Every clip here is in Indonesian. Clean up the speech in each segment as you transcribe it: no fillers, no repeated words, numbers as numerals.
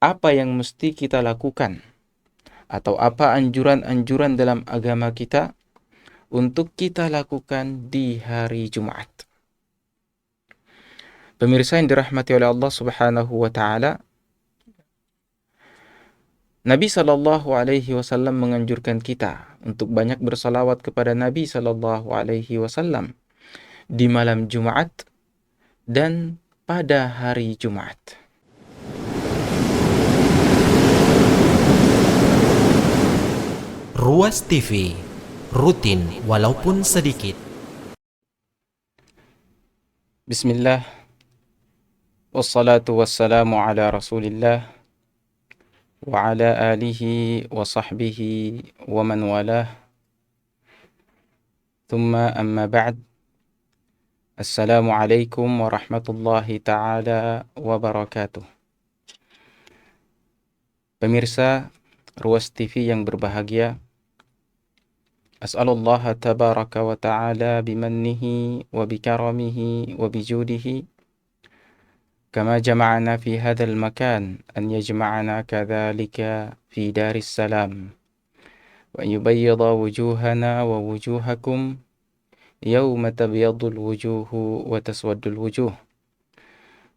apa yang mesti kita lakukan atau apa anjuran-anjuran dalam agama kita untuk kita lakukan di hari Jumat. Pemirsa yang dirahmati oleh Allah Subhanahu wa taala, Nabi sallallahu alaihi wasallam menganjurkan kita untuk banyak bersalawat kepada Nabi sallallahu alaihi wasallam di malam Jumat dan pada hari Jumat. Ruas TV, rutin walaupun sedikit. Bismillah, wassalatu wassalamu ala Rasulillah wa ala alihi wa sahbihi wa man walah. Thumma amma ba'd. Assalamualaikum warahmatullahi ta'ala wabarakatuh. Pemirsa Ruas TV yang berbahagia, as'alullah tabaraka wa ta'ala bimannihi wa bikaramihi wa bijudihi kama jama'ana fi hadzal makan an yajma'ana kadzalika fi daris salam wa an yubayyida wujuhana wa wujuhakum yawma tabyadul wujuhu wa taswaddul wujuh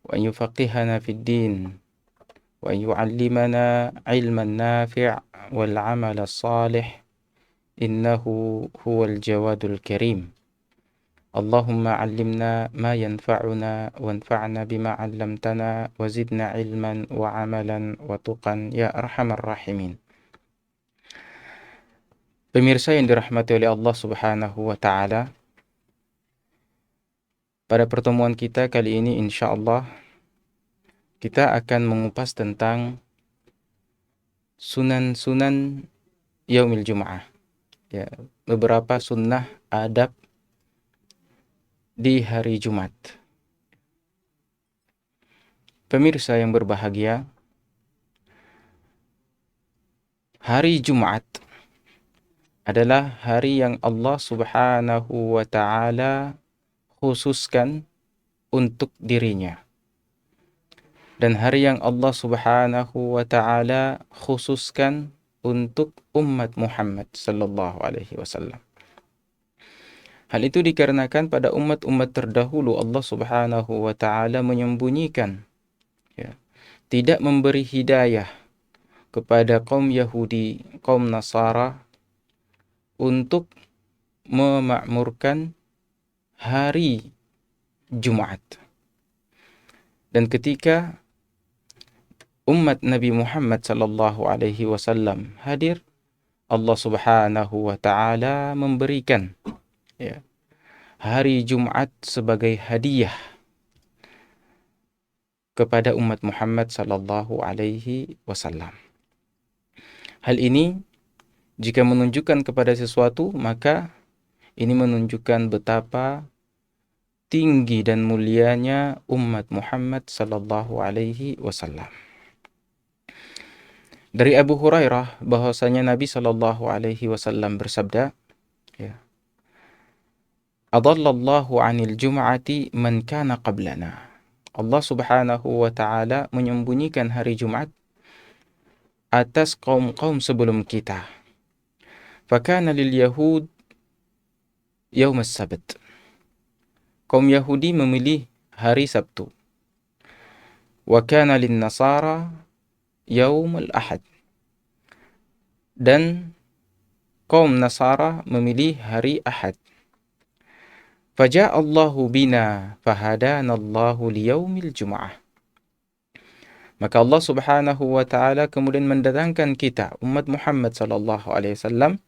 wa an yufaqihana fid din wa an yu'allimana ilman nafi' wal 'amala salih innahu huwal jawadul karim. Allahumma 'allimna ma yanfa'una wanfa'na bima 'allamtana wa zidna ilman wa 'amalan wa tuqan ya arhamar rahimin. Pemirsa yang dirahmati oleh Allah Subhanahu wa taala, pada pertemuan kita kali ini insyaallah kita akan mengupas tentang sunan-sunan Yaumil Jum'ah. Ya, beberapa sunnah adab di hari Jumat. Pemirsa yang berbahagia, hari Jumat adalah hari yang Allah Subhanahu wa taala khususkan untuk dirinya. Dan hari yang Allah Subhanahu wa taala khususkan untuk umat Muhammad sallallahu alaihi wasallam. Hal itu dikarenakan pada umat-umat terdahulu Allah Subhanahu wa taala menyembunyikan, ya, tidak memberi hidayah kepada kaum Yahudi, kaum Nasara untuk memakmurkan hari Jumat. Dan ketika umat Nabi Muhammad sallallahu alaihi wasallam hadir, Allah Subhanahu wa taala memberikan, ya, hari Jumat sebagai hadiah kepada umat Muhammad sallallahu alaihi wasallam. Hal ini jika menunjukkan kepada sesuatu, maka ini menunjukkan betapa tinggi dan mulianya umat Muhammad sallallahu alaihi wasallam. Dari Abu Hurairah bahwasanya Nabi sallallahu alaihi wasallam bersabda, ya, adallallahu 'anil jum'ati man kana qablana. Allah Subhanahu wa taala menyembunyikan hari Jumat atas kaum-kaum sebelum kita. Fakana lil yahud yaum as-sabt. Kaum Yahudi memilih hari Sabtu. Wa kana lin nasara yaum al-ahad. Dan kaum Nasara memilih hari Ahad. Faja'allahu bina fahadana Allahu liyaumil Jum'ah. Maka Allah Subhanahu wa taala kemudian mendatangkan kita, umat Muhammad sallallahu alaihi wasallam,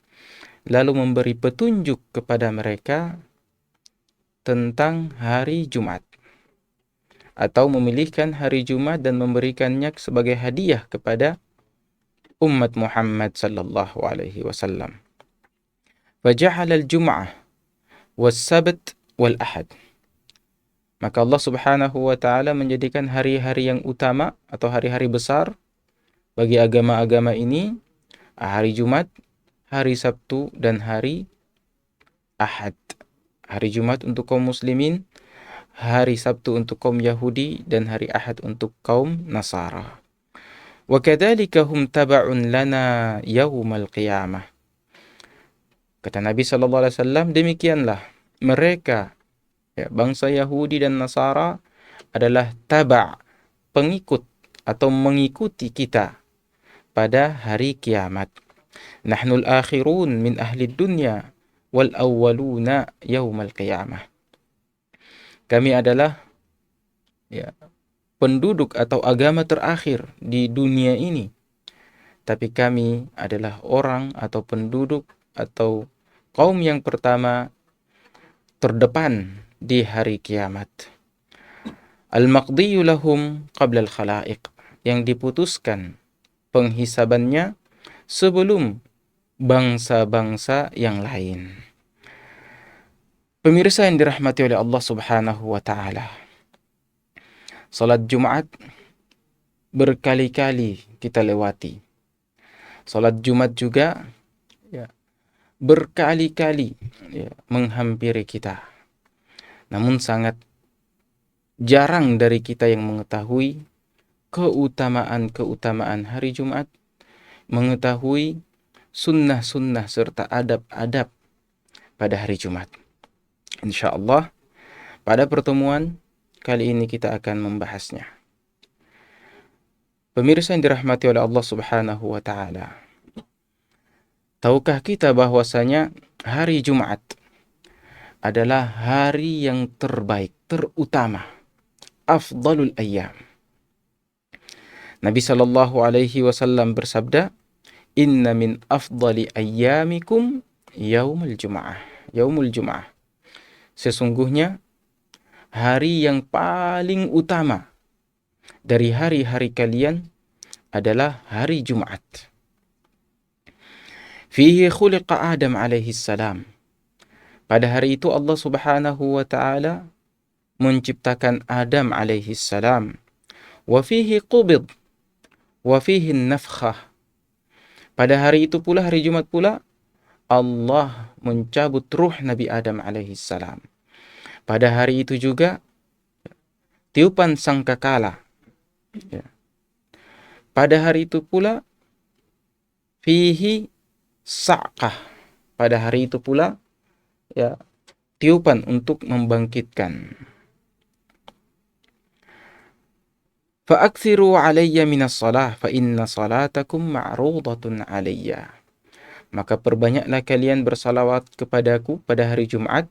lalu memberi petunjuk kepada mereka tentang hari Jumat, atau memilihkan hari Jumat dan memberikannya sebagai hadiah kepada umat Muhammad sallallahu alaihi wasallam. Faja'ala al-jum'ah was-sabt wal-ahad. Maka Allah Subhanahu wa taala menjadikan hari-hari yang utama atau hari-hari besar bagi agama-agama ini hari Jumat, hari Sabtu, dan hari Ahad. Hari Jumat untuk kaum muslimin, hari Sabtu untuk kaum Yahudi, dan hari Ahad untuk kaum Nasara. Wa kadzalika hum taba'un lana yaumal qiyamah. Kata Nabi sallallahu alaihi wasallam, demikianlah mereka, ya, bangsa Yahudi dan Nasara adalah taba', pengikut atau mengikuti kita pada hari kiamat. Nahnul akhirun min ahli dunya wal awwaluna yaumal qiyamah. Kami adalah, ya, penduduk atau agama terakhir di dunia ini, tapi kami adalah orang atau penduduk atau kaum yang pertama terdepan di hari kiamat. Al-maqdiyu lahum qabla al-khalaiq, yang diputuskan penghisabannya sebelum bangsa-bangsa yang lain. Pemirsa yang dirahmati oleh Allah Subhanahu wa taala, salat Jumat berkali-kali kita lewati. Salat Jumat juga, ya, berkali-kali, ya, menghampiri kita. Namun sangat jarang dari kita yang mengetahui keutamaan-keutamaan hari Jumat, mengetahui sunnah-sunnah serta adab-adab pada hari Jumat. InsyaAllah pada pertemuan kali ini kita akan membahasnya. Pemirsa yang dirahmati oleh Allah Subhanahu wa taala, tahukah kita bahwasanya hari Jumat adalah hari yang terbaik, terutama, afdalul ayyam. Nabi sallallahu alaihi wasallam bersabda, "Inna min afdali ayyamikum yaumul Jum'ah." Yaumul Jum'ah. Sesungguhnya hari yang paling utama dari hari-hari kalian adalah hari Jumat. Fihi khuliqa Adam alaihi salam. Pada hari itu Allah Subhanahu wa taala menciptakan Adam alaihi salam. Wa fihi qubid wa fihi nafkhah. Pada hari itu pula, hari Jumat pula, Allah mencabut ruh Nabi Adam alaihi salam. Pada hari itu juga tiupan sangkakala. Ya. Pada hari itu pula fihi sa'qah. Pada hari itu pula, ya, tiupan untuk membangkitkan. Fa'akthiru alayya minas salah fa inna salatakum ma'rudatun alayya. Maka perbanyaklah kalian bersalawat kepadaku pada hari Jumat,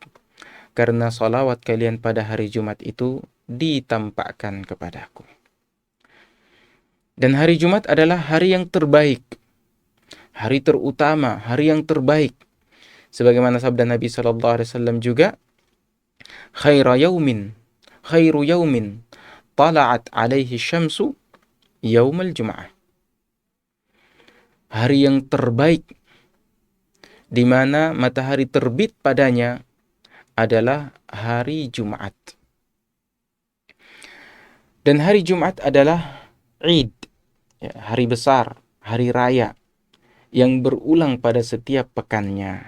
karena salawat kalian pada hari Jumat itu ditampakkan kepadaku. Dan hari Jumat adalah hari yang terbaik, hari terutama, hari yang terbaik. Sebagaimana sabda Nabi SAW juga, khairu yaumin tala'at alaihi syamsu yaumul Jum'ah. Hari yang terbaik di mana matahari terbit padanya adalah hari Jumat. Dan hari Jumat adalah Id, ya, hari besar, hari raya yang berulang pada setiap pekannya.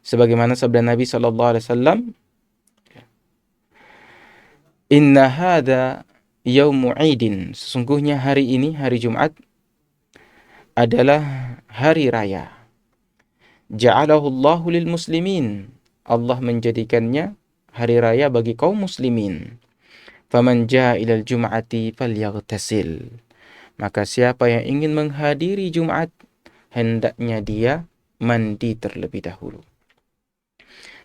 Sebagaimana sabda Nabi SAW, inna hadha yaumu idin. Sesungguhnya hari ini, hari Jumat, adalah hari raya. Ja'alahu Allahu lil muslimin. Allah menjadikannya hari raya bagi kaum muslimin. Faman ja'a ilal jum'ati falyaghtasil. Maka siapa yang ingin menghadiri Jumat, hendaknya dia mandi terlebih dahulu.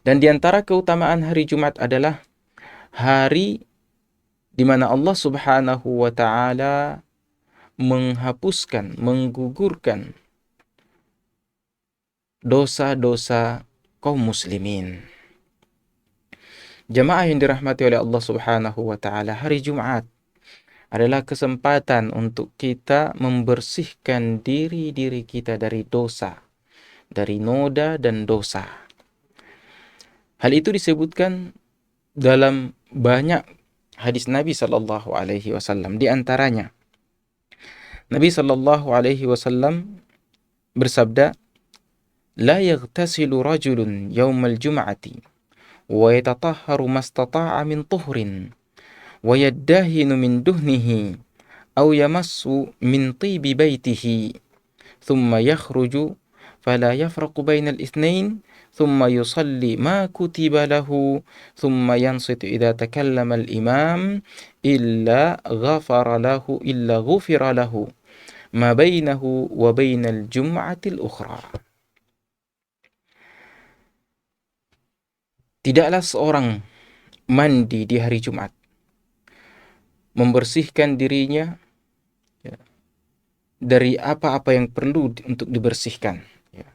Dan di antara keutamaan hari Jumat adalah hari di mana Allah Subhanahu wa taala menghapuskan, menggugurkan dosa-dosa kaum muslimin. Jamaah yang dirahmati oleh Allah Subhanahu wa taala, hari Jumat adalah kesempatan untuk kita membersihkan diri kita dari dosa, dari noda dan dosa. Hal itu disebutkan dalam banyak hadis Nabi sallallahu alaihi wasallam. Di antaranya Nabi sallallahu alaihi wasallam bersabda, "La yaghtasilu rajulun yaumal jum'ati wa yatatahharu mastata'a min tuhrin wa yaddahinu min duhnihi أو يمس من طيب بيته ثم يخرج فلا يفرق بين الاثنين ثم يصلي ما كتب له ثم ينصت إذا تكلم الإمام إلا غفر له ما بينه وبين الجمعة الأخرى. Tidaklah seorang mandi di hari Jumat, membersihkan dirinya ya, dari apa-apa yang perlu untuk dibersihkan, ya.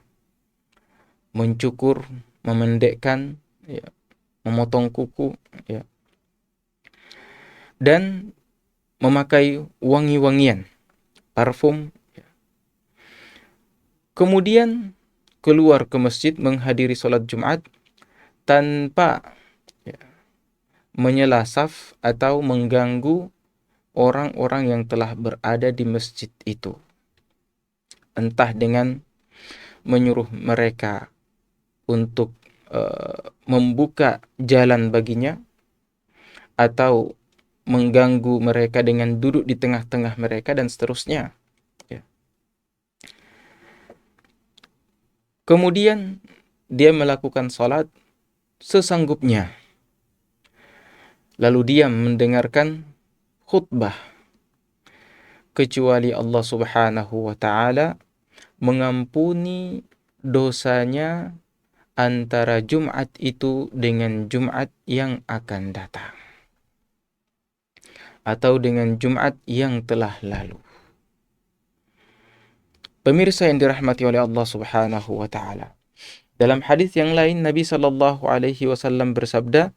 Mencukur, memendekkan, ya, memotong kuku, ya, dan memakai wangi-wangian, parfum, ya. Kemudian keluar ke masjid menghadiri sholat Jumat tanpa ya, menyela saf atau mengganggu orang-orang yang telah berada di masjid itu. Entah dengan menyuruh mereka untuk membuka jalan baginya, atau mengganggu mereka dengan duduk di tengah-tengah mereka, dan seterusnya. Ya. Kemudian dia melakukan sholat sesanggupnya, lalu dia mendengarkan khutbah, kecuali Allah Subhanahu wa ta'ala mengampuni dosanya antara Jumat itu dengan Jumat yang akan datang, atau dengan Jumat yang telah lalu. Pemirsa yang dirahmati oleh Allah Subhanahu wa ta'ala, dalam hadis yang lain Nabi sallallahu alaihi wasallam bersabda,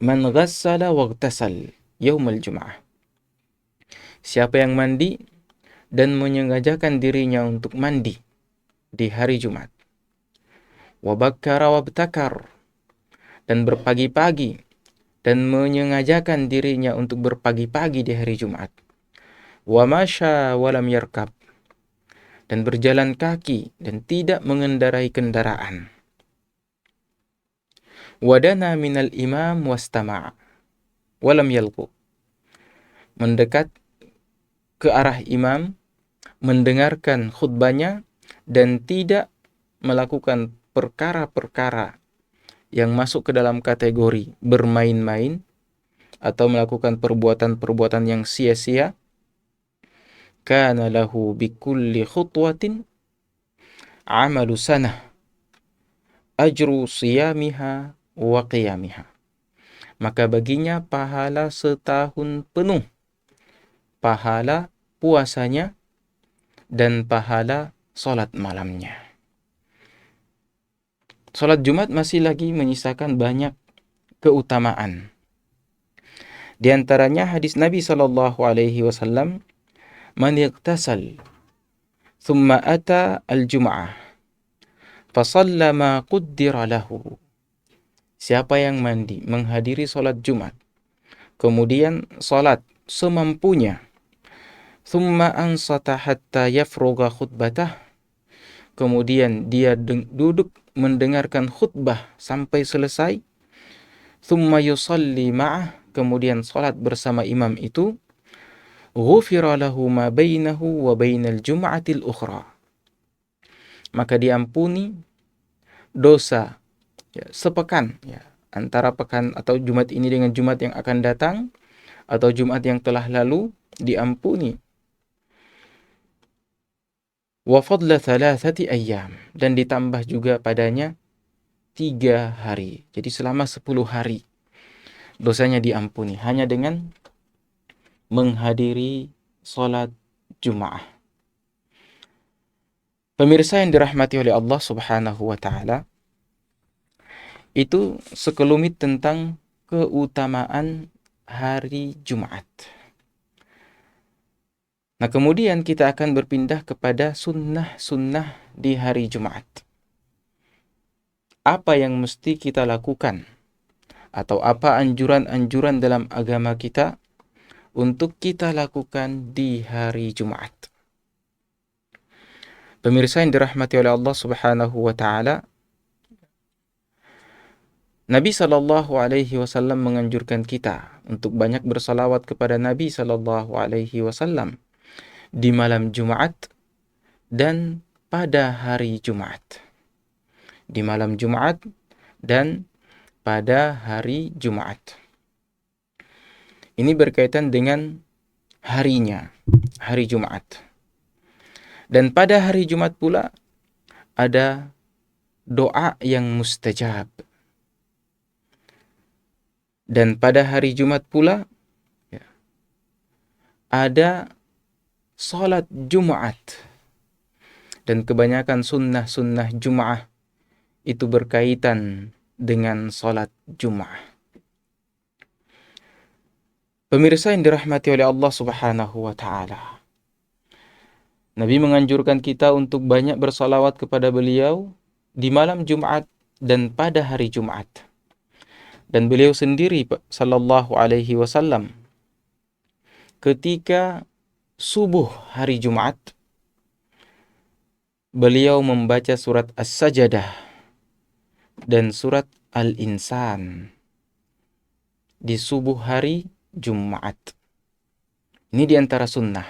"Man ghassala waghtasal yaumal jum'ah." Siapa yang mandi dan menyengajakan dirinya untuk mandi di hari Jumat, wa bakkara wabtakar, dan berpagi-pagi dan menyengajakan dirinya untuk berpagi-pagi di hari Jumat, wa masya walam yarkab, dan berjalan kaki dan tidak mengendarai kendaraan, wadana minal imam wastama'a walam yalqu, mendekat ke arah imam, mendengarkan khutbahnya, dan tidak melakukan perkara-perkara yang masuk ke dalam kategori bermain-main atau melakukan perbuatan-perbuatan yang sia-sia, kana lahu bikulli khutwatin amalu sanah ajru siyamiha wa qiyamiha. Maka baginya pahala setahun penuh, pahala puasanya, dan pahala sholat malamnya. Sholat Jumat masih lagi menyisakan banyak keutamaan. Di antaranya hadis Nabi sallallahu alaihi wasallam, "Man ightasal thumma ata al-jum'ah fa shalla ma qaddara lahu." Siapa yang mandi menghadiri sholat Jumat, kemudian sholat semampunya, thumma ansata hatta yafruga khutbatah, kemudian dia duduk mendengarkan khutbah sampai selesai, thumma yusalli ma'ah, kemudian sholat bersama imam itu, ghufira lahu ma bainahu wa bainal jum'atil ukhra, maka diampuni dosa ya, sepekan ya, antara pekan atau Jumat ini dengan Jumat yang akan datang, atau Jumat yang telah lalu, diampuni. Wa fadla thalathati ayyam, dan ditambah juga padanya 3 hari. Jadi selama 10 hari dosanya diampuni hanya dengan menghadiri sholat Jumat. Pemirsa yang dirahmati oleh Allah Subhanahu wa ta'ala, itu sekelumit tentang keutamaan hari Jumat. Nah, kemudian kita akan berpindah kepada sunnah-sunnah di hari Jumat. Apa yang mesti kita lakukan, atau apa anjuran-anjuran dalam agama kita untuk kita lakukan di hari Jumat. Pemirsa yang dirahmati oleh Allah Subhanahu wa ta'ala, Nabi Shallallahu Alaihi Wasallam menganjurkan kita untuk banyak bersalawat kepada Nabi Shallallahu Alaihi Wasallam di malam Jumat dan pada hari Jumat. Di malam Jumat dan pada hari Jumat. Ini berkaitan dengan harinya, hari Jumat. Dan pada hari Jumat pula ada doa yang mustajab. Dan pada hari Jumat pula ada salat Jumat. Dan kebanyakan sunnah-sunnah Jum'ah itu berkaitan dengan salat Jum'ah. Pemirsa yang dirahmati oleh Allah Subhanahu wa Ta'ala, Nabi menganjurkan kita untuk banyak bersalawat kepada beliau di malam Jumat dan pada hari Jumat. Dan beliau sendiri sallallahu alaihi wasallam ketika subuh hari Jumat beliau membaca surat As-Sajdah dan surat Al-Insan di subuh hari Jumat. Ini di antara sunnah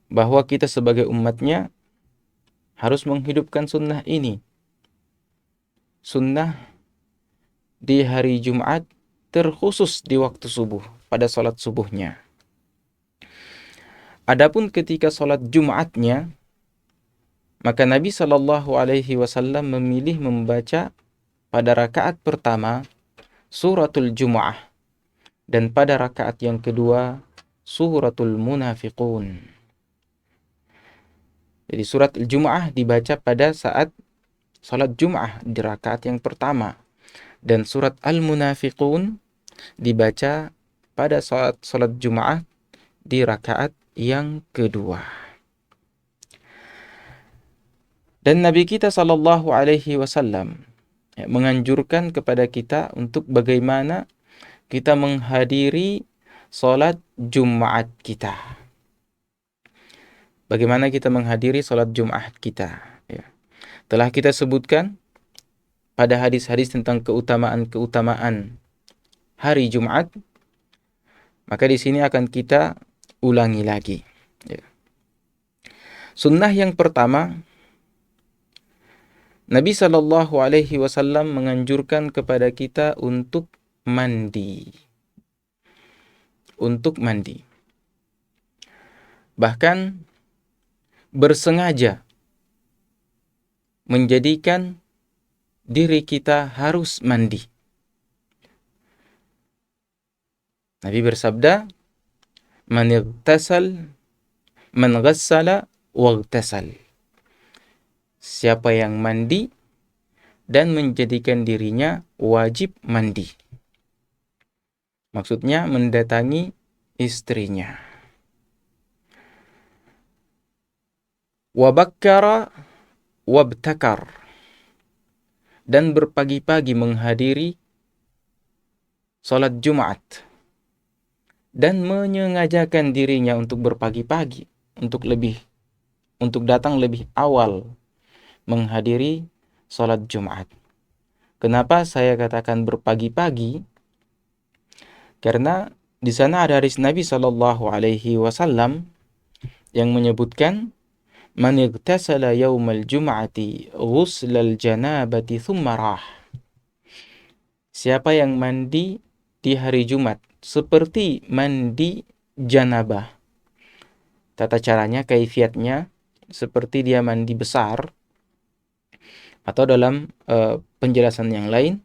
bahwa kita sebagai umatnya harus menghidupkan sunnah ini. Sunnah di hari Jumat terkhusus di waktu subuh, pada salat subuhnya. Adapun ketika salat Jumatnya, maka Nabi Shallallahu Alaihi Wasallam memilih membaca pada rakaat pertama suratul Jum'ah dan pada rakaat yang kedua suratul Munafiqun. Jadi surat Al-Jum'ah dibaca pada saat salat Jum'ah di rakaat yang pertama. Dan surat Al-Munafiqun dibaca pada salat Jum'ah di rakaat yang kedua. Dan Nabi kita sallallahu alaihi wasallam menganjurkan kepada kita untuk bagaimana kita menghadiri salat Jumat kita. Bagaimana kita menghadiri salat Jumat kita. Ya. Telah kita sebutkan pada hadis-hadis tentang keutamaan-keutamaan hari Jumat, maka di sini akan kita ulangi lagi. Ya. Sunnah yang pertama, Nabi Shallallahu Alaihi Wasallam menganjurkan kepada kita untuk mandi. Untuk mandi. Bahkan bersengaja menjadikan diri kita harus mandi. Nabi bersabda, "Man igtasal, man ghassala, waghtasal." Siapa yang mandi dan menjadikan dirinya wajib mandi. Maksudnya mendatangi istrinya. Wabakkara, wabtakar. Dan berpagi-pagi menghadiri salat Jumat dan menyengajakan dirinya untuk berpagi-pagi, untuk datang lebih awal menghadiri salat Jumat. Kenapa saya katakan berpagi-pagi? Karena di sana ada hadis Nabi Shallallahu Alaihi Wasallam yang menyebutkan, "Man igtasala yaumal jum'ati ghuslal janabati thumma rah." Siapa yang mandi di hari Jumat seperti mandi janabah. Tata caranya, kaifiatnya seperti dia mandi besar, atau dalam penjelasan yang lain,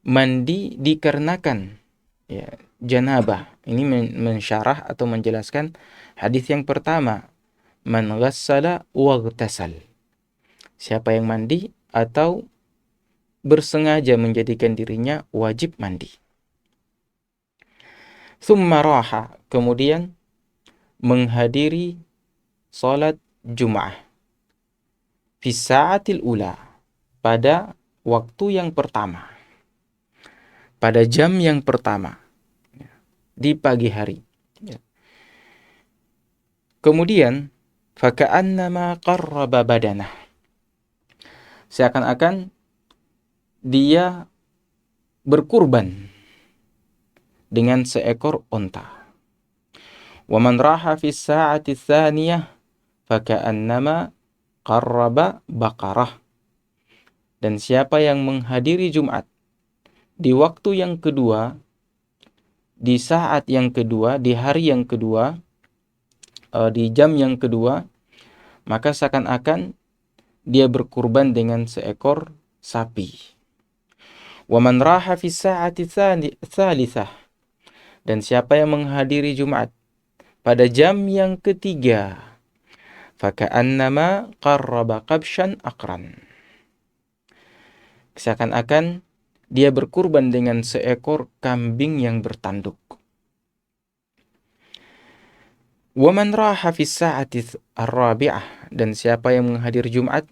mandi dikarenakan janabah. Ini mensyarah atau menjelaskan hadis yang pertama, man ghassala waghtasal. Siapa yang mandi atau bersengaja menjadikan dirinya wajib mandi. Thumma raha, kemudian menghadiri salat Jum'ah. Fi sa'atil ula, pada waktu yang pertama. Pada jam yang pertama. Di pagi hari. Kemudian faka'annama qarraba badanah. Seakan-akan dia berkurban dengan seekor onta. Wa man raha fi sa'ati tsaniyah faka'annama qarraba baqarah. Dan siapa yang menghadiri Jumat di waktu yang kedua, di saat yang kedua, di hari yang kedua, di jam yang kedua, maka seakan-akan dia berkurban dengan seekor sapi. Wa man raha fi sa'ati tsalitsah. Dan siapa yang menghadiri Jumat pada jam yang ketiga, faka'annama qarraba qabshan aqran. Seakan-akan dia berkurban dengan seekor kambing yang bertanduk. Wa man raha fi sa'ati ar-rabi'ah. Dan siapa yang menghadiri Jumat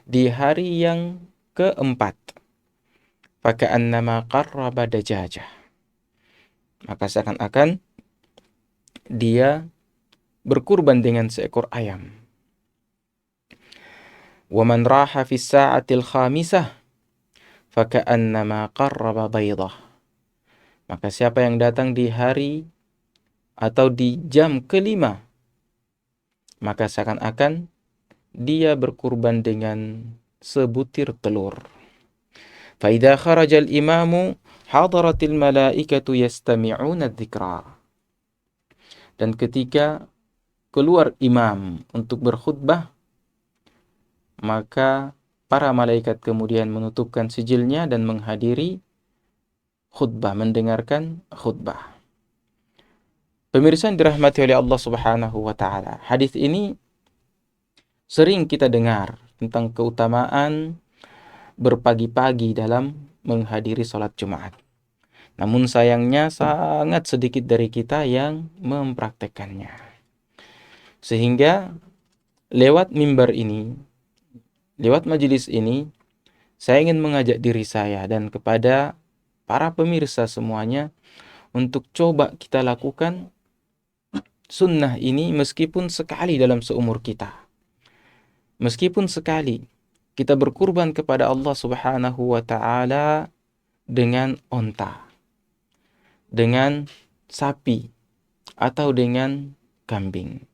di hari yang keempat, faka'annama qarraba dajajah. Maka seakan-akan dia berkurban dengan seekor ayam. Wa man raha fi sa'atil khamisah faka'annama qarraba baydah. Maka siapa yang datang di hari atau di jam kelima, maka seakan-akan dia berkurban dengan sebutir telur. Fa idza kharaja al-imamu hadaratil malaikatu yastami'una adh-dhikra. Dan ketika keluar imam untuk berkhutbah, maka para malaikat kemudian menutupkan sijilnya dan menghadiri khutbah, mendengarkan khutbah. Pemirsa yang dirahmati oleh Allah Subhanahu wa taala, hadis ini sering kita dengar tentang keutamaan berpagi-pagi dalam menghadiri salat Jumat. Namun sayangnya sangat sedikit dari kita yang mempraktekannya. Sehingga lewat mimbar ini, lewat majelis ini, saya ingin mengajak diri saya dan kepada para pemirsa semuanya untuk coba kita lakukan sunnah ini meskipun sekali dalam seumur kita. Meskipun sekali kita berkurban kepada Allah Subhanahu wa taala dengan onta, dengan sapi, atau dengan kambing.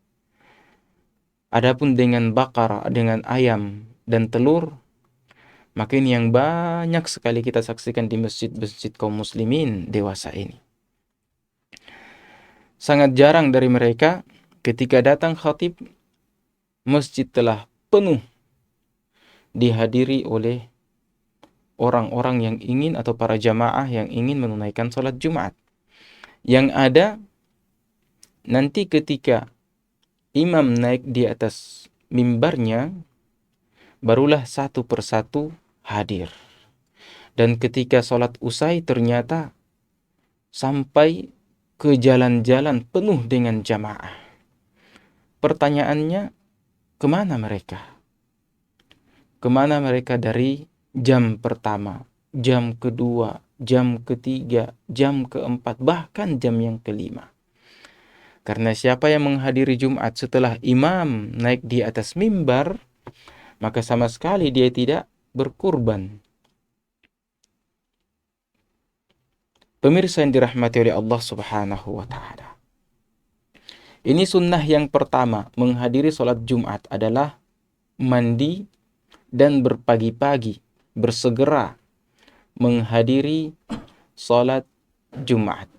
Adapun dengan bakar, dengan ayam dan telur, maka ini yang banyak sekali kita saksikan di masjid-masjid kaum muslimin dewasa ini. Sangat jarang dari mereka ketika datang khatib, masjid telah penuh dihadiri oleh orang-orang yang ingin atau para jamaah yang ingin menunaikan salat Jumat. Yang ada nanti ketika imam naik di atas mimbarnya, barulah satu persatu hadir. Dan ketika salat usai ternyata sampai ke jalan-jalan penuh dengan jamaah. Pertanyaannya, kemana mereka? Kemana mereka dari jam pertama, jam kedua, jam ketiga, jam keempat, bahkan jam yang kelima? Karena siapa yang menghadiri Jumat setelah imam naik di atas mimbar, maka sama sekali dia tidak berkurban. Pemirsa yang dirahmati oleh Allah Subhanahu wa taala. Ini sunnah yang pertama menghadiri salat Jumat adalah mandi dan berpagi-pagi, bersegera menghadiri salat Jumat.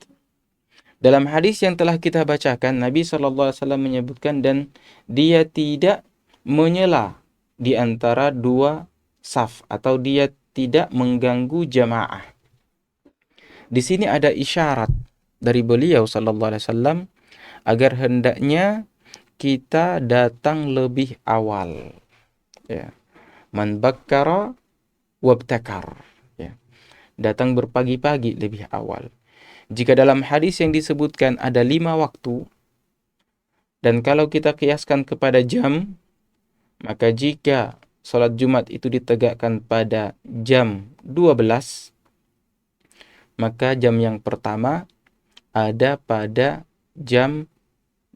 Dalam hadis yang telah kita bacakan, Nabi SAW menyebutkan dan dia tidak menyela di antara dua saf atau dia tidak mengganggu jamaah. Di sini ada isyarat dari beliau sallallahu alaihi wasallam agar hendaknya kita datang lebih awal. Ya. Man bakkara wabtakar. Ya. Datang berpagi-pagi lebih awal. Jika dalam hadis yang disebutkan ada 5 waktu, dan kalau kita kiaskan kepada jam, maka jika salat Jumat itu ditegakkan pada jam 12, maka jam yang pertama ada pada jam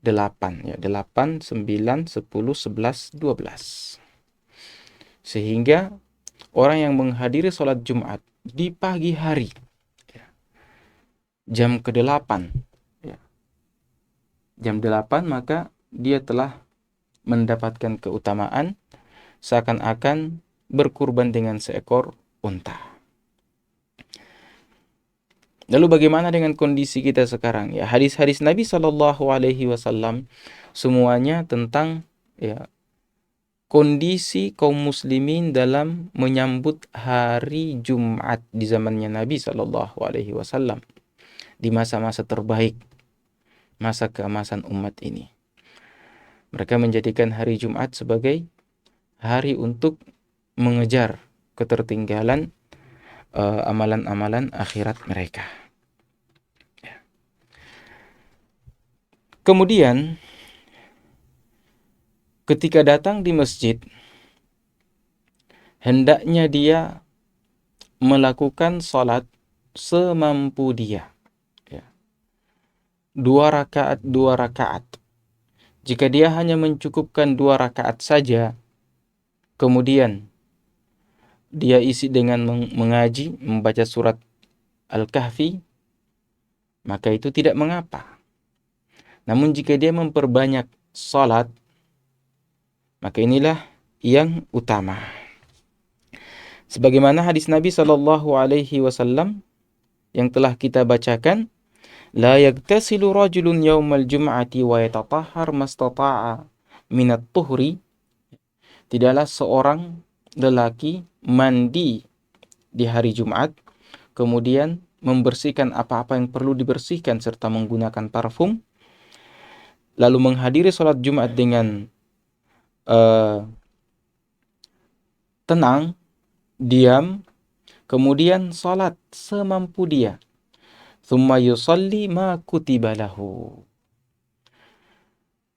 8, ya, 8, 9, 10, 11, 12. Sehingga orang yang menghadiri sholat Jumat di pagi hari, jam ke-8, jam 8, maka dia telah mendapatkan keutamaan seakan-akan berkurban dengan seekor unta. Lalu bagaimana dengan kondisi kita sekarang? Ya, hadis-hadis Nabi Shallallahu Alaihi Wasallam semuanya tentang kondisi kaum muslimin dalam menyambut hari Jumat di zamannya Nabi Shallallahu Alaihi Wasallam di masa-masa terbaik, masa keemasan umat ini. Mereka menjadikan hari Jumat sebagai hari untuk mengejar ketertinggalan amalan-amalan akhirat mereka. Kemudian ketika datang di masjid, hendaknya dia melakukan salat semampu dia. 2 rakaat. Jika dia hanya mencukupkan 2 rakaat saja, kemudian dia isi dengan mengaji, membaca surat Al-Kahfi, maka itu tidak mengapa. Namun jika dia memperbanyak salat, maka inilah yang utama. Sebagaimana hadis Nabi Shallallahu Alaihi Wasallam yang telah kita bacakan, la yagtasilu rajulun yaumal jum'ati wa yatatahhar mastata'a minat tuhri. Tidaklah seorang lelaki mandi di hari Jumat, kemudian membersihkan apa-apa yang perlu dibersihkan serta menggunakan parfum, lalu menghadiri sholat Jumat dengan tenang, diam, kemudian sholat semampu dia. Thumma yusalli ma kutiba lahu.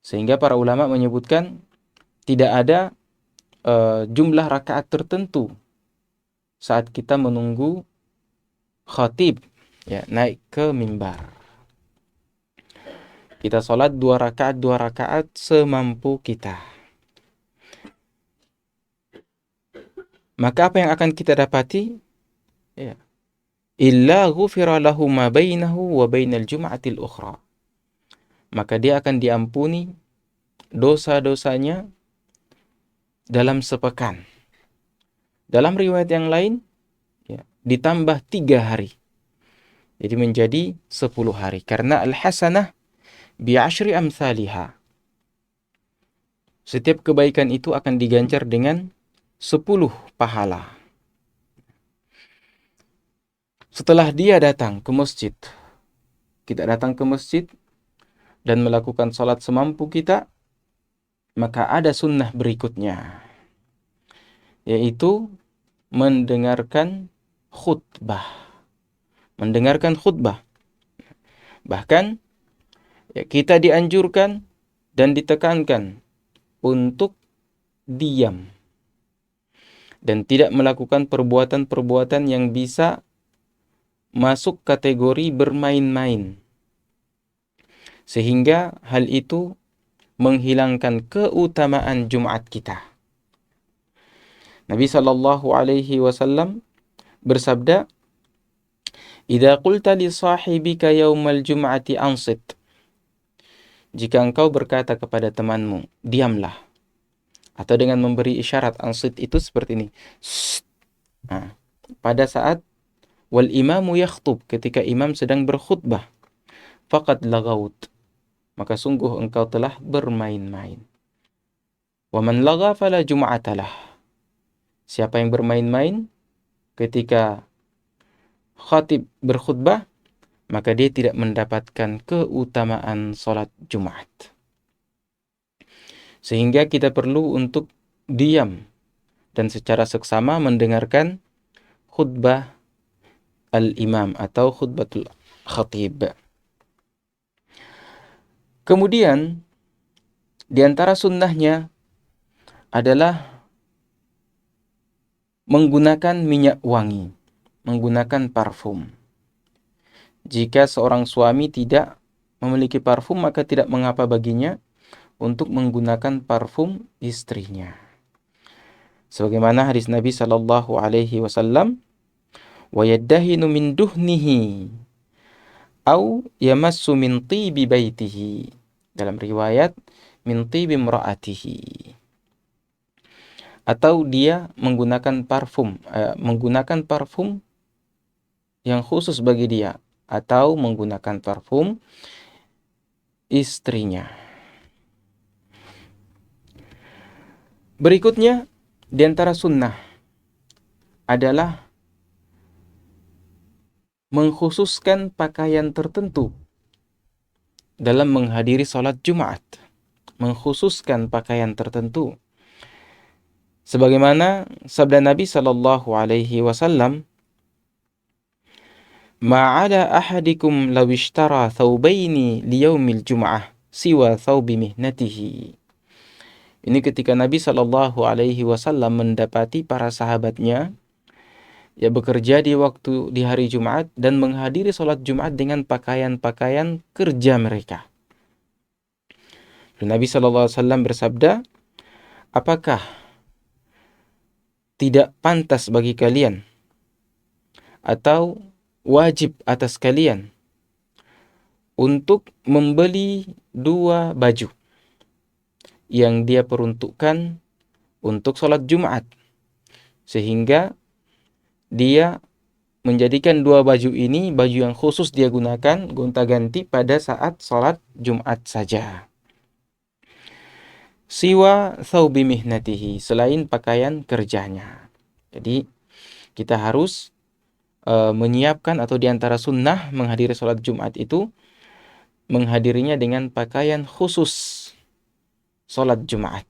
Sehingga para ulama menyebutkan tidak ada jumlah rakaat tertentu saat kita menunggu khatib naik ke mimbar. Kita sholat 2 rakaat semampu kita. Maka apa yang akan kita dapati? Illa ghufira lahu ma bainahu wa bainal jum'atil ukhra. Maka dia akan diampuni dosa-dosanya dalam sepekan. Dalam riwayat yang lain, ditambah 3 hari. Jadi menjadi 10 hari. Karena al-hasanah bi'ashri amthaliha. Setiap kebaikan itu akan diganjar dengan 10 pahala. Setelah dia datang ke masjid, kita datang ke masjid dan melakukan salat semampu kita, maka ada sunnah berikutnya, yaitu mendengarkan khutbah. Bahkan kita dianjurkan dan ditekankan untuk diam dan tidak melakukan perbuatan-perbuatan yang bisa masuk kategori bermain-main, sehingga hal itu menghilangkan keutamaan Jumat kita. Nabi Shallallahu Alaihi Wasallam bersabda, "Idza qulta li sahibika yaumal jum'ati ansit." Jika engkau berkata kepada temanmu, diamlah. Atau dengan memberi isyarat, ansit itu seperti ini. Pada saat wal imamu yakhtub, ketika imam sedang berkhutbah, faqad lagaut, maka sungguh engkau telah bermain-main. Wa man laga fala jum'atalah. Siapa yang bermain-main ketika khatib berkhutbah, maka dia tidak mendapatkan keutamaan salat Jumat. Sehingga kita perlu untuk diam dan secara seksama mendengarkan khutbah al-imam atau khutbatul khatib. Kemudian di antara sunnahnya adalah menggunakan minyak wangi, menggunakan parfum. Jika seorang suami tidak memiliki parfum, maka tidak mengapa baginya untuk menggunakan parfum istrinya. Sebagaimana hadis Nabi sallallahu alaihi wasallam, wa yaddahinu min duhnihi au yamassu min tibi baitihi. Dalam riwayat min tibi imraatihi. Atau dia menggunakan parfum yang khusus bagi dia, atau menggunakan parfum istrinya. Berikutnya di antara sunnah adalah mengkhususkan pakaian tertentu dalam menghadiri sholat Jumat. Mengkhususkan pakaian tertentu. Sebagaimana sabda Nabi sallallahu alaihi wasallam, "Ma'ala ahadikum law ishtara thawbaini liyaumil jum'ah siwa thawbi mihnatihi." Ini ketika Nabi sallallahu alaihi wasallam mendapati para sahabatnya ya bekerja di hari Jumat dan menghadiri sholat Jumat dengan pakaian-pakaian kerja mereka. Nabi sallallahu alaihi wasallam bersabda, "Apakah tidak pantas bagi kalian atau wajib atas kalian untuk membeli 2 baju yang dia peruntukkan untuk sholat Jumat, sehingga dia menjadikan 2 baju ini baju yang khusus dia gunakan gonta-ganti pada saat sholat Jumat saja. Siwa thawbi mihnatihi, selain pakaian kerjanya." Jadi kita harus menyiapkan, atau diantara sunnah menghadiri sholat Jumat itu menghadirinya dengan pakaian khusus sholat Jumat.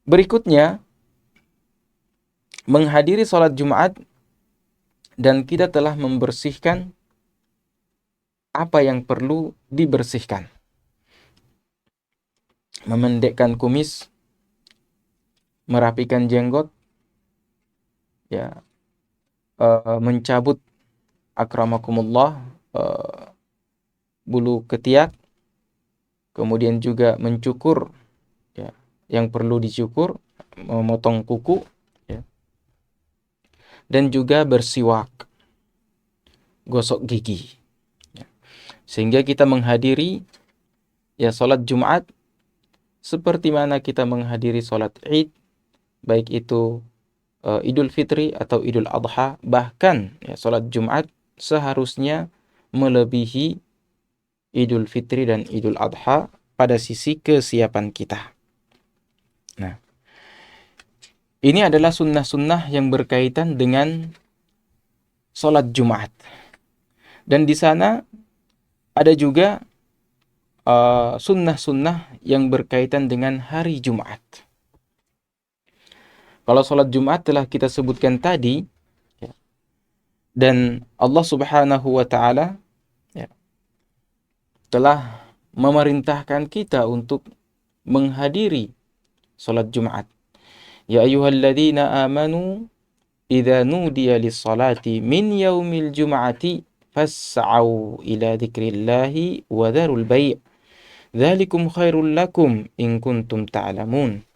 Berikutnya, menghadiri sholat Jumat dan kita telah membersihkan apa yang perlu dibersihkan. Memendekkan kumis, merapikan jenggot, ya, mencabut akramakumullah bulu ketiak, kemudian juga mencukur ya, yang perlu dicukur, memotong kuku, ya, dan juga bersiwak, gosok gigi, ya. Sehingga kita menghadiri ya sholat Jumat seperti mana kita menghadiri sholat Id, baik itu Idul Fitri atau Idul Adha. Bahkan ya, sholat Jumat seharusnya melebihi Idul Fitri dan Idul Adha pada sisi kesiapan kita. Nah, ini adalah sunnah-sunnah yang berkaitan dengan sholat Jumat. Dan di sana ada juga sunnah-sunnah yang berkaitan dengan hari Jumat. Kalau sholat Jumat telah kita sebutkan tadi, ya, dan Allah Subhanahu wa Ta'ala ya, telah memerintahkan kita untuk menghadiri sholat Jumat. Ya ayyuhalladzina amanu idza nudiya lis-salati min yaumil jum'ati fas'au ila dzikrillahi wa dzarul bai'. Dzalikum khairul lakum in kuntum ta'lamun.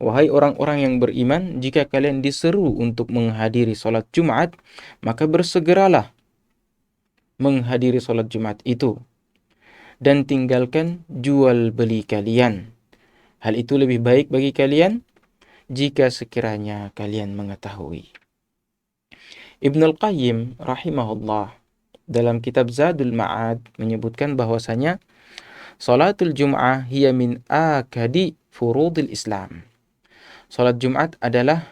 Wahai orang-orang yang beriman, jika kalian diseru untuk menghadiri sholat Jumat, maka bersegeralah menghadiri sholat Jumat itu dan tinggalkan jual beli kalian. Hal itu lebih baik bagi kalian jika sekiranya kalian mengetahui. Ibnul Qayyim rahimahullah dalam kitab Zadul Ma'ad menyebutkan bahwasanya Salatul Jum'ah hiya min akadi furudil Islam. Salat Jumat adalah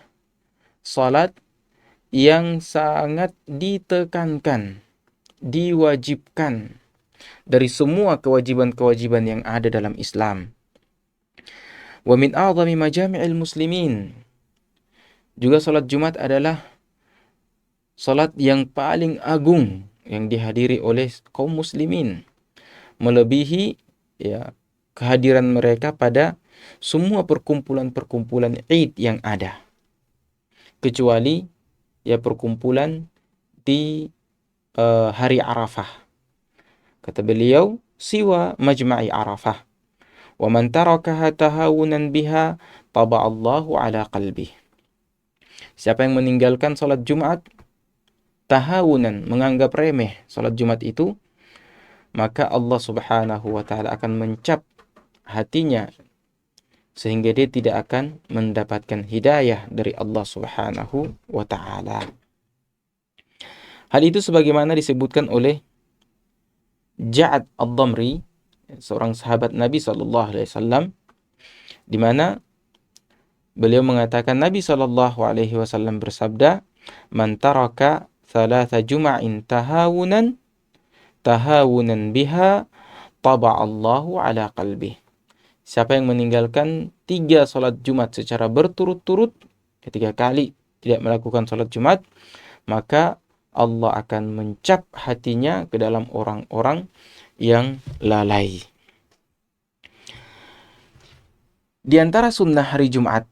salat yang sangat ditekankan, diwajibkan dari semua kewajiban-kewajiban yang ada dalam Islam. Wa min a'zami majami'il muslimin. Juga salat Jumat adalah salat yang paling agung yang dihadiri oleh kaum muslimin, melebihi ya kehadiran mereka pada semua perkumpulan-perkumpulan Id yang ada, kecuali ya perkumpulan di hari Arafah. Kata beliau, siwa majma'i Arafah Wa man tarakaha tahawunan biha taba'allahu ala qalbih. Siapa yang meninggalkan salat Jumat tahawunan, menganggap remeh salat Jumat itu, maka Allah Subhanahu wa taala akan mencap hatinya sehingga dia tidak akan mendapatkan hidayah dari Allah Subhanahu wa taala. Hal itu sebagaimana disebutkan oleh Ja'ad ad-Damri, seorang sahabat Nabi sallallahu alaihi wasallam, di mana beliau mengatakan Nabi sallallahu alaihi wasallam bersabda, "Man taraka thalatha jum'in tahawunan biha taba'allahu ala qalbih." Siapa yang meninggalkan 3 salat Jumat secara berturut-turut, 3 kali tidak melakukan salat Jumat, maka Allah akan mencap hatinya ke dalam orang-orang yang lalai. Di antara sunnah hari Jumat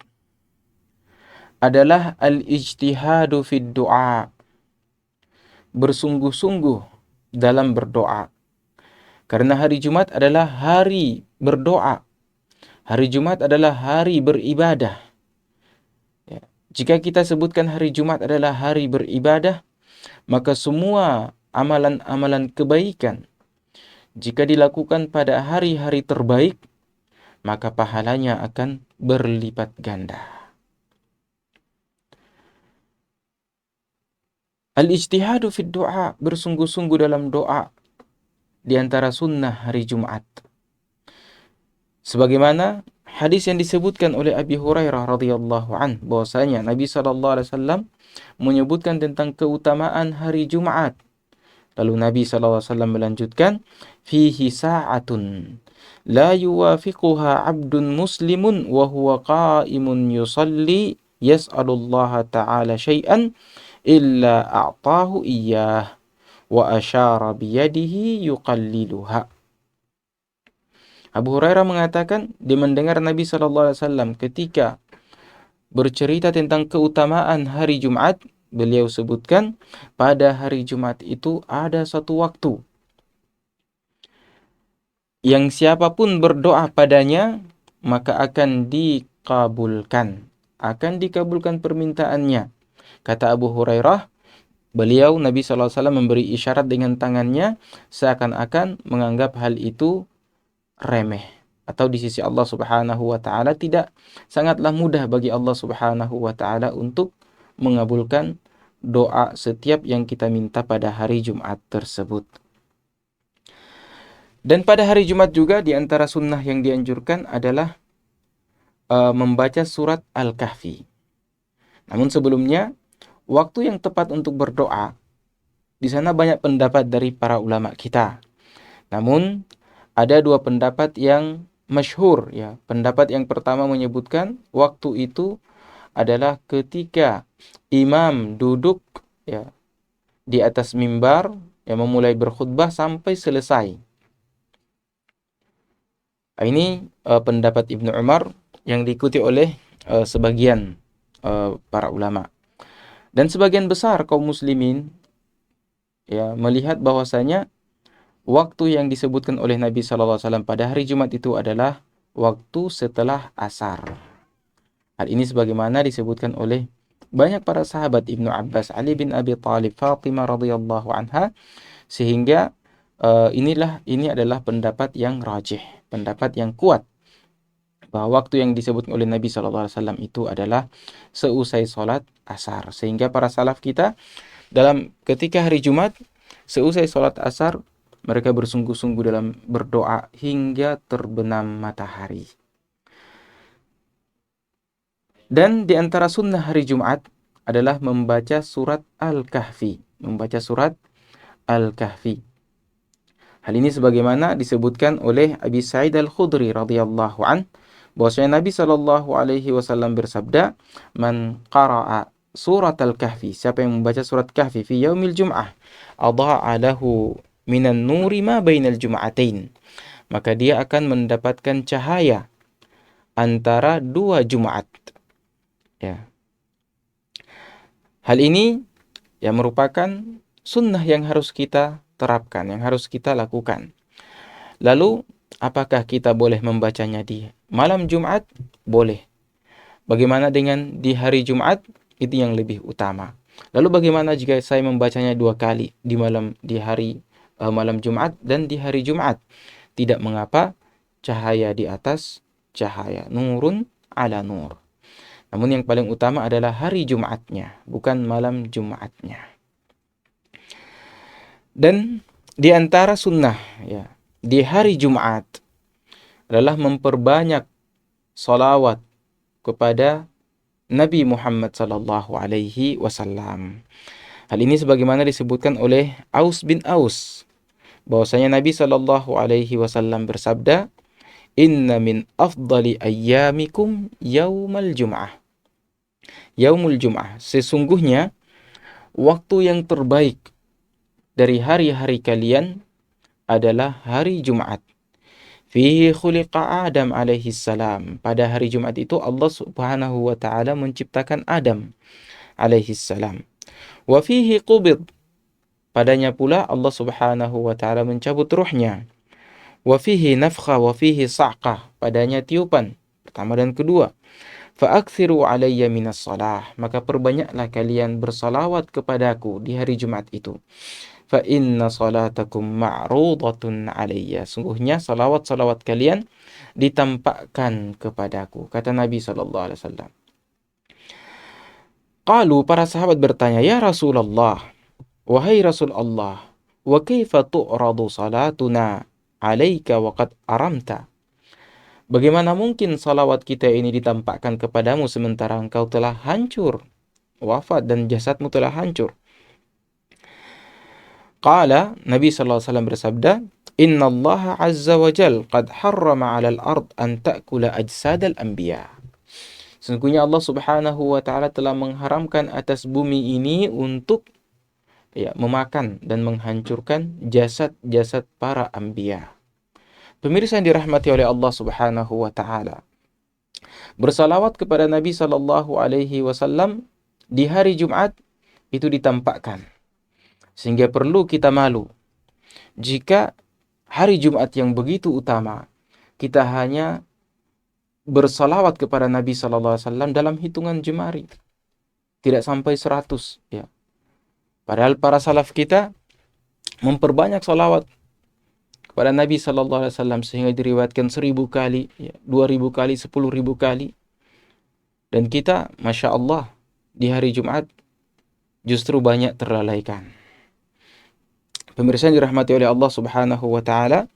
adalah al-ijtihadu fid du'a, bersungguh-sungguh dalam berdoa. Karena hari Jumat adalah hari berdoa. Hari Jumat adalah hari beribadah. Ya. Jika kita sebutkan hari Jumat adalah hari beribadah, maka semua amalan-amalan kebaikan, jika dilakukan pada hari-hari terbaik, maka pahalanya akan berlipat ganda. Al-ijtihadu fid du'a, bersungguh-sungguh dalam doa, di antara sunnah hari Jumat. Sebagaimana hadis yang disebutkan oleh Abi Hurairah radhiyallahu an, bahwasanya Nabi SAW menyebutkan tentang keutamaan hari Jumat. Lalu Nabi SAW melanjutkan, fihi sa'atun la yuwafiquha 'abdun muslimun wa huwa qa'imun yusalli yas'alullaha ta'ala syai'an illa a'tahu iyyah wa asyara biyadihi yuqalliluha. Abu Hurairah mengatakan, dia mendengar Nabi SAW ketika bercerita tentang keutamaan hari Jumat, beliau sebutkan, pada hari Jumat itu ada satu waktu yang siapapun berdoa padanya, maka akan dikabulkan permintaannya. Kata Abu Hurairah, beliau Nabi SAW memberi isyarat dengan tangannya, seakan-akan menganggap hal itu remeh, atau di sisi Allah Subhanahu wa taala tidak, sangatlah mudah bagi Allah Subhanahu wa taala untuk mengabulkan doa setiap yang kita minta pada hari Jumat tersebut. Dan pada hari Jumat juga di antara sunnah yang dianjurkan adalah membaca surat Al-Kahfi. Namun sebelumnya, waktu yang tepat untuk berdoa, di sana banyak pendapat dari para ulama kita. Namun ada 2 pendapat yang masyhur, ya. Pendapat yang pertama menyebutkan waktu itu adalah ketika imam duduk, ya, di atas mimbar, yang memulai berkhutbah sampai selesai. Ini pendapat Ibnu Umar yang diikuti oleh sebagian para ulama. Dan sebagian besar kaum muslimin, ya, melihat bahwasanya waktu yang disebutkan oleh Nabi SAW pada hari Jumat itu adalah waktu setelah asar. Hal ini sebagaimana disebutkan oleh banyak para sahabat, Ibnu Abbas, Ali bin Abi Thalib, Fatimah radhiyallahu anha, sehingga ini adalah pendapat yang rajih, pendapat yang kuat, bahwa waktu yang disebutkan oleh Nabi SAW itu adalah seusai sholat asar. Sehingga para salaf kita ketika hari Jumat, seusai sholat asar, mereka bersungguh-sungguh dalam berdoa hingga terbenam matahari. Dan di antara sunnah hari Jumat adalah membaca surat Al-Kahfi. Hal ini sebagaimana disebutkan oleh Abi Sa'id Al-Khudri radhiyallahu an, bahwasanya Nabi SAW bersabda, "Man qara'a surat Al-Kahfi," siapa yang membaca surat Kahfi, fi yaumil jum'ah, adha'a lahu minan nuri ma bainal jum'atain, maka dia akan mendapatkan cahaya antara 2 Jumat. Ya. Hal ini yang merupakan sunnah yang harus kita terapkan, yang harus kita lakukan. Lalu apakah kita boleh membacanya di malam Jumat? Boleh. Bagaimana dengan di hari Jumat? Itu yang lebih utama. Lalu bagaimana jika saya membacanya 2 kali di hari malam Jumat dan di hari Jumat? Tidak mengapa, cahaya di atas cahaya, nurun ala nur. Namun yang paling utama adalah hari Jumatnya, bukan malam Jumatnya. Dan di antara sunnah ya, di hari Jumat adalah memperbanyak salawat kepada Nabi Muhammad sallallahu alaihi wasallam. Hal ini sebagaimana disebutkan oleh Aus bin Aus, bahwasanya Nabi sallallahu alaihi wasallam bersabda, "Inna min afdali ayyamikum yaumal jum'ah." Yaumul Jum'ah, sesungguhnya waktu yang terbaik dari hari-hari kalian adalah hari Jumat. Fihi khuliqa Adam alaihi salam. Pada hari Jumat itu Allah Subhanahu wa taala menciptakan Adam alaihi salam. Wa fihi qubid. Padanya pula Allah Subhanahu wa taala mencabut ruhnya. Wa fihi nafkha wa fihi sa'qah. Padanya tiupan pertama dan kedua. Fa'akthiru alayya minas salah. Maka perbanyaklah kalian bersalawat kepadaku di hari Jumat itu. Fa inna salatakum ma'rudatun alayya. Sungguhnya salawat-salawat kalian ditampakkan kepadaku, kata Nabi SAW. Qalu, para sahabat bertanya, ya Rasulullah, wahai Rasul Allah, wa kaifa tu'radu salatuna alayka wa qad aramta. Bagaimana mungkin salawat kita ini ditampakkan kepadamu sementara engkau telah hancur, wafat dan jasadmu telah hancur? Qala, Nabi SAW bersabda, Inna Allah Azza wa Jal qad harrama 'alal ard an ta'kula ajsadal anbiya. Sesungguhnya Allah Subhanahu wa taala telah mengharamkan atas bumi ini untuk memakan dan menghancurkan jasad-jasad para anbiya. Pemirsa yang dirahmati oleh Allah Subhanahu wa taala, bersalawat kepada Nabi sallallahu alaihi wasallam di hari Jumat itu ditampakkan, sehingga perlu kita malu jika hari Jumat yang begitu utama kita hanya bersalawat kepada Nabi sallallahu alaihi wasallam dalam hitungan jemari, tidak sampai 100 ya. Padahal para salaf kita memperbanyak salawat kepada Nabi sallallahu alaihi wasallam sehingga diriwayatkan 1000 kali, 2000 kali, 10.000 kali. Dan kita, Masya Allah, di hari Jumat justru banyak terlalaikan. Pemirsa yang dirahmati oleh Allah Subhanahu wa taala,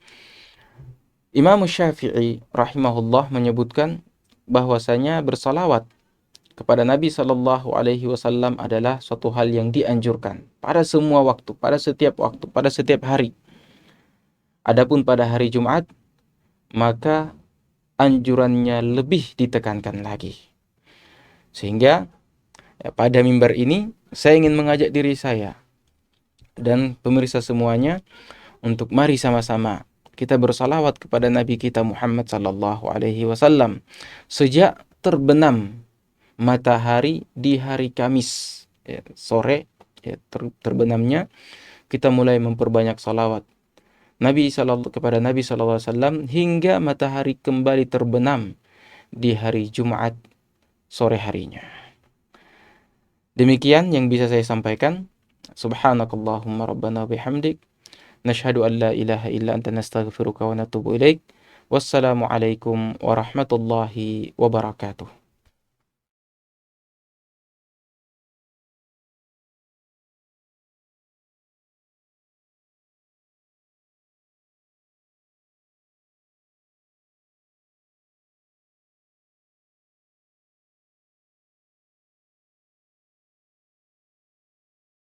Imam Syafi'i rahimahullah menyebutkan bahwasanya bersalawat kepada Nabi sallallahu alaihi wasallam adalah suatu hal yang dianjurkan pada semua waktu, pada setiap waktu, pada setiap hari. Adapun pada hari Jumat, maka anjurannya lebih ditekankan lagi. Sehingga pada mimbar ini saya ingin mengajak diri saya dan pemirsa semuanya untuk mari sama-sama kita bersalawat kepada Nabi kita Muhammad sallallahu alaihi wasallam sejak terbenam matahari di hari Kamis sore terbenamnya kita mulai memperbanyak salawat kepada Nabi sallallahu alaihi wasallam hingga matahari kembali terbenam di hari Jumat sore harinya. Demikian yang bisa saya sampaikan. Subhanakallahumma rabbana bihamdik nashhadu an la ilaha illa anta nastaghfiruka wa natubu ilaik. Wassalamu alaikum warahmatullahi wabarakatuh.